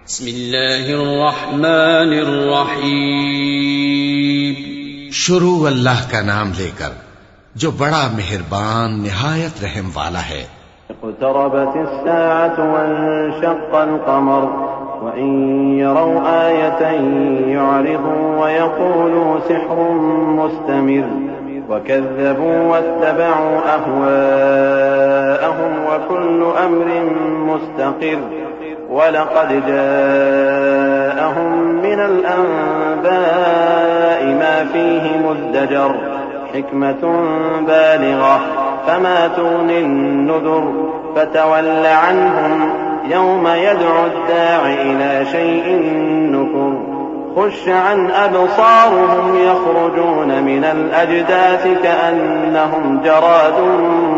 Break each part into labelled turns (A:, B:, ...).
A: بسم اللہ الرحمن الرحیم.
B: شروع اللہ کا نام لے کر جو بڑا مہربان نہایت رحم والا ہے.
C: اقتربت الساعة وانشق القمر وإن يروا آية يعرضوا ويقولوا سحر مستمر وكذبوا واتبعوا أهواءهم وكل أمر مستقر وَلَقَدْ جَاءَهُمْ مِنَ الْأَنْبَاءِ مَا فِيهِ مُزْدَجَرٌ حِكْمَةٌ بَالِغَةٌ فَمَا تُغْنِ النُّذُرُ فَتَوَلَّ عَنْهُمْ يَوْمَ يَدْعُ الدَّاعِ إِلَى شَيْءٍ نُكُرٍ خُشَّ عَنْ أَبْصَارُهُمْ يَخْرُجُونَ مِنَ الْأَجْدَاثِ كَأَنَّهُمْ جَرَادٌ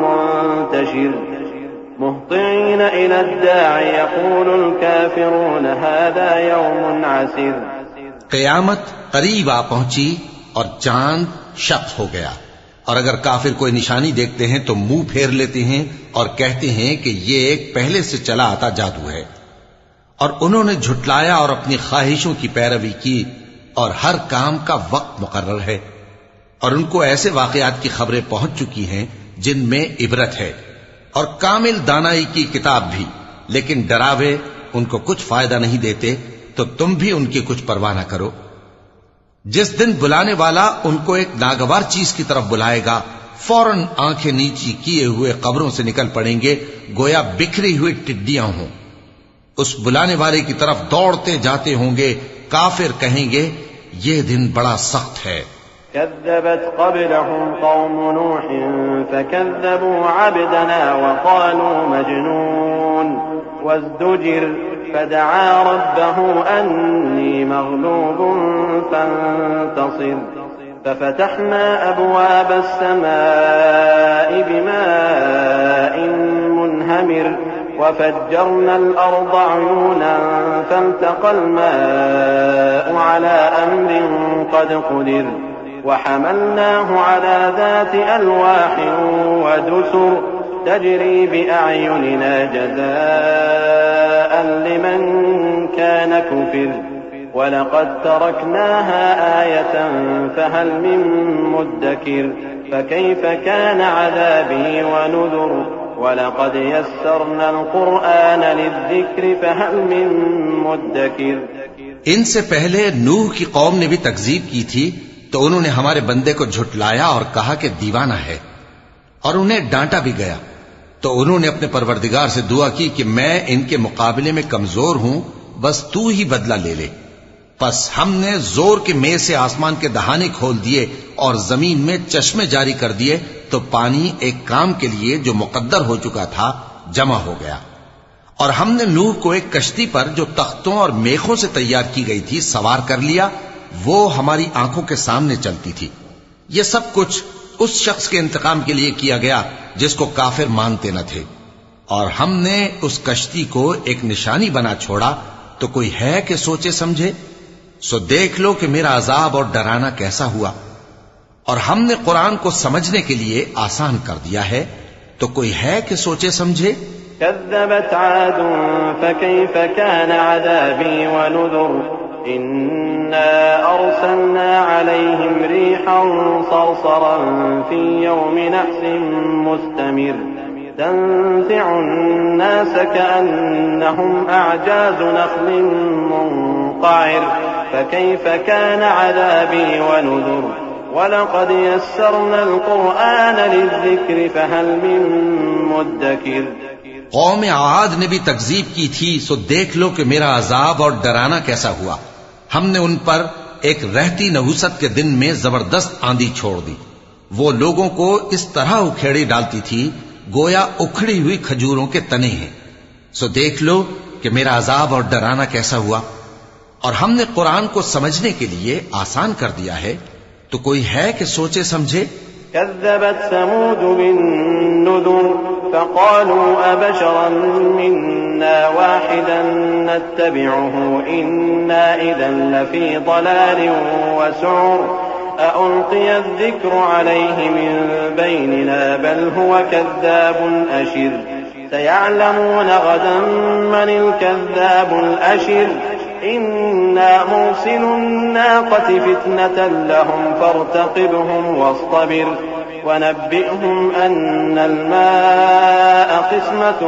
C: مُنْتَشِرٌ مهطعين إلى الداع يقول الكافرون هذا يوم عسير.
B: قیامت قریب آ پہنچی اور چاند شق ہو گیا، اور اگر کافر کوئی نشانی دیکھتے ہیں تو منہ پھیر لیتے ہیں اور کہتے ہیں کہ یہ ایک پہلے سے چلا آتا جادو ہے. اور انہوں نے جھٹلایا اور اپنی خواہشوں کی پیروی کی، اور ہر کام کا وقت مقرر ہے. اور ان کو ایسے واقعات کی خبریں پہنچ چکی ہیں جن میں عبرت ہے، اور کامل دانائی کی کتاب بھی، لیکن ڈراوے ان کو کچھ فائدہ نہیں دیتے، تو تم بھی ان کی کچھ پرواہ نہ کرو. جس دن بلانے والا ان کو ایک ناگوار چیز کی طرف بلائے گا، فوراً آنکھیں نیچی کیے ہوئے قبروں سے نکل پڑیں گے گویا بکھری ہوئی ٹڈیاں ہوں. اس بلانے والے کی طرف دوڑتے جاتے ہوں گے. کافر کہیں گے یہ دن بڑا سخت ہے.
C: كذبت قبلهم قوم نوح فكذبوا عبدنا وقالوا مجنون وازدجر فدعا ربه أني مغلوب فانتصر ففتحنا أبواب السماء بماء منهمر وفجرنا الأرض عيونا فالتقى الماء على أمر قد قدر وحملناه على ذات ألواح ودسر تجري بأعيننا جزاء لمن كان كفر ولقد تركناها آية فهل من مدكر فكيف كان عذابي ونذر وَلَقَدْ يَسَّرْنَا الْقُرْآنَ لِلذِّكْرِ فَهَلْ مِن مُّدَّكِرٍ.
B: ان سے پہلے نوح کی قوم نے بھی تکذیب کی تھی، تو انہوں نے ہمارے بندے کو جھٹلایا اور کہا کہ دیوانہ ہے، اور انہیں ڈانٹا بھی گیا. تو انہوں نے اپنے پروردگار سے دعا کی کہ میں ان کے مقابلے میں کمزور ہوں، بس تو ہی بدلہ لے لے. پس ہم نے زور کے مے سے آسمان کے دہانے کھول دیے اور زمین میں چشمے جاری کر دیے، تو پانی ایک کام کے لیے جو مقدر ہو چکا تھا جمع ہو گیا. اور ہم نے نوح کو ایک کشتی پر جو تختوں اور میخوں سے تیار کی گئی تھی سوار کر لیا، وہ ہماری آنکھوں کے سامنے چلتی تھی. یہ سب کچھ اس شخص کے انتقام کے لیے کیا گیا جس کو کافر مانتے نہ تھے. اور ہم نے اس کشتی کو ایک نشانی بنا چھوڑا، تو کوئی ہے کہ سوچے سمجھے؟ سو دیکھ لو کہ میرا عذاب اور ڈرانا کیسا ہوا. اور ہم نے قرآن کو سمجھنے کے لیے آسان کر دیا ہے، تو کوئی ہے کہ سوچے سمجھے؟
C: كذبت عاد فكيف كان عذابي ونذر إنا أرسلنا عليهم ريحا صرصرا في يوم نحس مستمر تنزع الناس كأنهم أعجاز نخل منقعر فكيف كان عذابي ونذر وَلَقَدْ يَسَّرْنَا الْقُرْآنَ لِلذِّكْرِ فَهَلْ مِن مُّدَّكِرٍ.
B: قوم عاد نے بھی تکذیب کی تھی، سو دیکھ لو کہ میرا عذاب اور ڈرانا کیسا ہوا. ہم نے ان پر ایک رہتی نحوست کے دن میں زبردست آندھی چھوڑ دی. وہ لوگوں کو اس طرح اکھیڑی ڈالتی تھی گویا اکھڑی ہوئی کھجوروں کے تنے ہیں. سو دیکھ لو کہ میرا عذاب اور ڈرانا کیسا ہوا. اور ہم نے قرآن کو سمجھنے کے لیے آسان کر دیا ہے، تو کوئی ہے کہ سوچے سمجھے؟
C: كذبت ثمود بالنذر فقالوا أبشرا منا واحدا نتبعه إنا إذا لفي ضلال وسعر أألقي الذكر عليه من بيننا بل هو كذاب أشر سيعلمون غدا من الكذاب الأشر إنا مرسل الناقة فتنة لهم فارتقبهم واصطبر ونبئهم أن الماء قسمة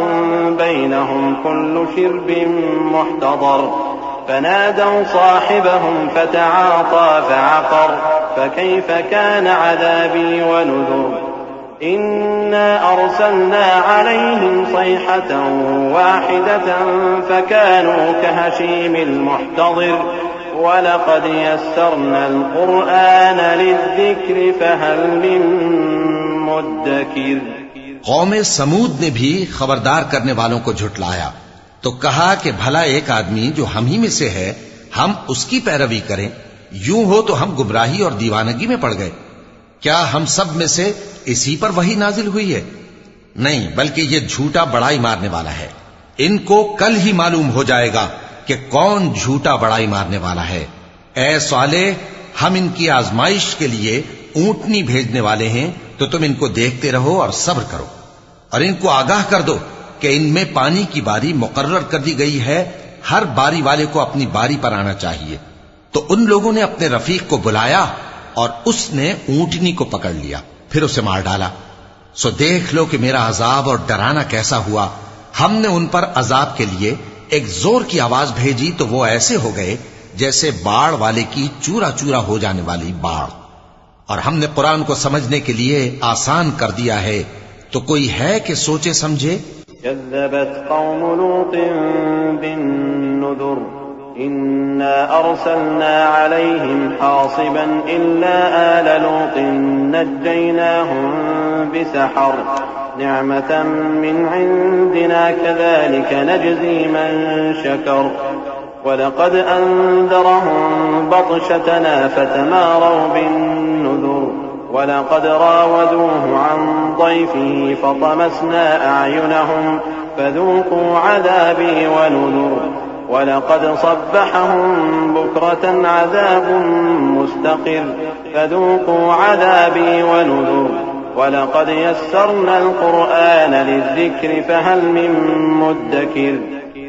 C: بينهم كل شرب محتضر فنادوا صاحبهم فتعاطى فعقر فكيف كان عذابي ونذر إنا أرسلنا عليهم صيحة واحدة فكانوا كهشيم المحتضر وَلَقَدْ يَسَّرْنَا الْقُرْآنَ لِلذِّكْرِ فَهَلْ مِن مُّدَّكِرٍ۔
B: قوم سمود نے بھی خبردار کرنے والوں کو جھٹلایا تو کہا کہ بھلا ایک آدمی جو ہم ہی میں سے ہے ہم اس کی پیروی کریں، یوں ہو تو ہم گمراہی اور دیوانگی میں پڑ گئے۔ کیا ہم سب میں سے اسی پر وحی نازل ہوئی ہے؟ نہیں، بلکہ یہ جھوٹا بڑائی مارنے والا ہے۔ ان کو کل ہی معلوم ہو جائے گا کہ کون جھوٹا بڑائی مارنے والا ہے۔ اے صالح، ہم ان کی آزمائش کے لیے اونٹنی بھیجنے والے ہیں، تو تم ان کو دیکھتے رہو اور صبر کرو، اور ان کو آگاہ کر دو کہ ان میں پانی کی باری مقرر کر دی گئی ہے، ہر باری والے کو اپنی باری پر آنا چاہیے۔ تو ان لوگوں نے اپنے رفیق کو بلایا اور اس نے اونٹنی کو پکڑ لیا، پھر اسے مار ڈالا۔ سو دیکھ لو کہ میرا عذاب اور ڈرانا کیسا ہوا۔ ہم نے ان پر عذاب کے لیے ایک زور کی آواز بھیجی تو وہ ایسے ہو گئے جیسے باڑ والے کی چورا چورا ہو جانے والی باڑ۔ اور ہم نے قرآن کو سمجھنے کے لیے آسان کر دیا ہے، تو کوئی ہے کہ سوچے سمجھے؟
C: كذبت قوم لوط بالنذر إنا أرسلنا عليهم حاصبا إلا آل لوط نجيناهم بسحر نعمة من عندنا كذلك نجزي من شكر ولقد أنذرهم بطشتنا فتماروا بالنذر ولقد راودوه عن ضيفه فطمسنا أعينهم فذوقوا عذابي ونذر ولقد صبحهم بكرة عذاب مستقر فذوقوا عذابي ونذر وَلَقَدْ يَسَّرْنَا الْقُرْآنَ لِلذِّكْرِ فَهَلْ مِن مُّدَّكِرٍ۔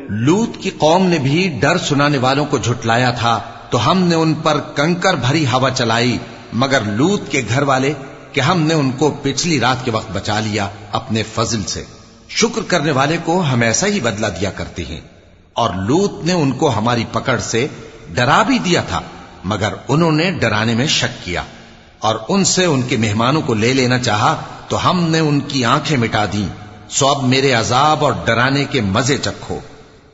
B: لوط کی قوم نے بھی ڈر سنانے والوں کو جھٹلایا تھا تو ہم نے ان پر کنکر بھری ہوا چلائی، مگر لوط کے گھر والے کہ ہم نے ان کو پچھلی رات کے وقت بچا لیا اپنے فضل سے۔ شکر کرنے والے کو ہم ایسا ہی بدلہ دیا کرتے ہیں۔ اور لوط نے ان کو ہماری پکڑ سے ڈرا بھی دیا تھا، مگر انہوں نے ڈرانے میں شک کیا، اور ان سے ان کے مہمانوں کو لے لینا چاہا تو ہم نے ان کی آنکھیں مٹا دیں۔ سو اب میرے عذاب اور ڈرانے کے مزے چکھو۔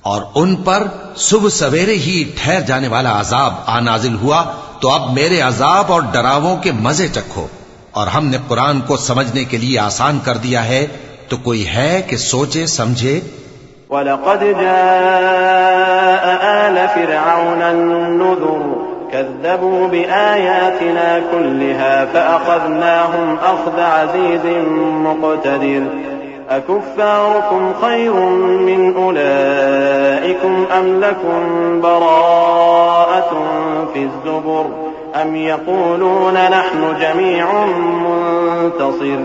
B: اور ان پر صبح سویرے ہی ٹھہر جانے والا عذاب آ نازل ہوا، تو اب میرے عذاب اور ڈراووں کے مزے چکھو۔ اور ہم نے قرآن کو سمجھنے کے لیے آسان کر دیا ہے، تو کوئی ہے کہ سوچے سمجھے؟
C: وَلَقَدْ جَاءَ آلَ فِرْعَوْنَ النُّذُرُ كذبوا بآياتنا كلها فأخذناهم أخذ عزيز مقتدر أكفاركم خير من أولئكم أم لكم براءة في الزبر أم يقولون نحن جميع منتصر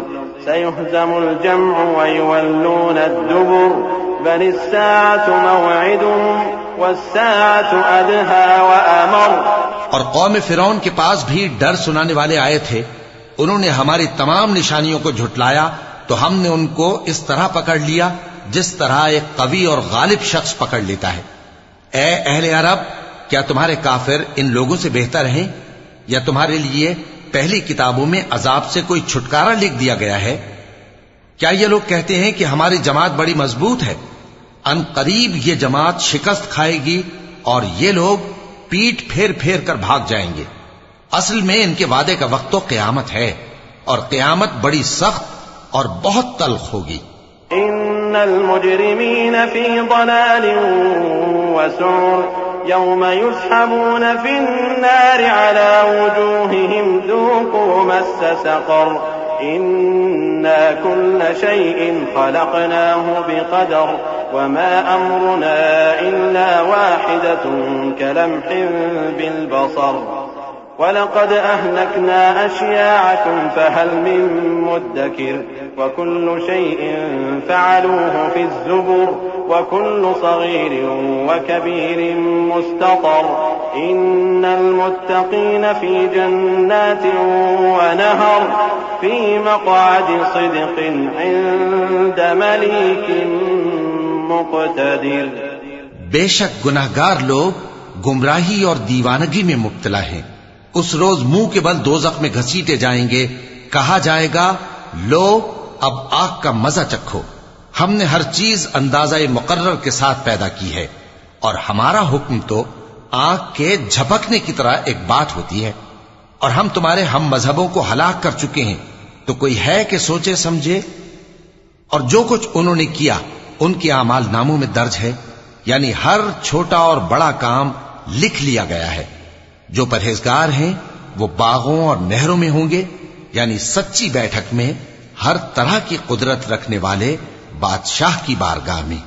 C: سيهزم الجمع ويولون الدبر بل الساعة موعدهم والساعة أدهى وأمر۔
B: اور قوم فرعون کے پاس بھی ڈر سنانے والے آئے تھے، انہوں نے ہماری تمام نشانیوں کو جھٹلایا تو ہم نے ان کو اس طرح پکڑ لیا جس طرح ایک قوی اور غالب شخص پکڑ لیتا ہے۔ اے اہل عرب، کیا تمہارے کافر ان لوگوں سے بہتر ہیں؟ یا تمہارے لیے پہلی کتابوں میں عذاب سے کوئی چھٹکارا لکھ دیا گیا ہے؟ کیا یہ لوگ کہتے ہیں کہ ہماری جماعت بڑی مضبوط ہے؟ ان قریب یہ جماعت شکست کھائے گی اور یہ لوگ پیٹ پھیر پھیر کر بھاگ جائیں گے۔ اصل میں ان کے وعدے کا وقت تو قیامت ہے، اور قیامت بڑی سخت اور بہت تلخ ہوگی۔
C: ان المجرمین فی ضلال وسعر یوم یسحبون فی النار علی وجوہہم ذوقوا مس سقر إنا كل شيء خلقناه بقدر وما أمرنا إلا واحدة كلمح بالبصر ولقد أهلكنا أشياعكم فهل من مدكر وكل شيء فعلوه في الزبر وكل صغير وكبير مستطر إن المتقين في جنات ونهر في مقعد صدق عند مليك مقتدر.
B: بے شک گناہگار لوگ گمراہی اور دیوانگی میں مبتلا ہیں. اس روز منہ کے بل دوزخ میں گھسیٹے جائیں گے. کہا جائے گا لو اب آگ کا مزہ چکھو. ہم نے ہر چیز اندازہ مقرر کے ساتھ پیدا کی ہے اور ہمارا حکم تو آگ کے جھپکنے کی طرح ایک بات ہوتی ہے. اور ہم تمہارے ہم مذہبوں کو ہلاک کر چکے ہیں تو کوئی ہے کہ سوچے سمجھے. اور جو کچھ انہوں نے کیا ان کے اعمال ناموں میں درج ہے، یعنی ہر چھوٹا اور بڑا کام لکھ لیا گیا ہے. جو پرہیزگار ہیں وہ باغوں اور نہروں میں ہوں گے، یعنی سچی بیٹھک میں ہر طرح کی قدرت رکھنے والے بادشاہ کی بارگاہ میں.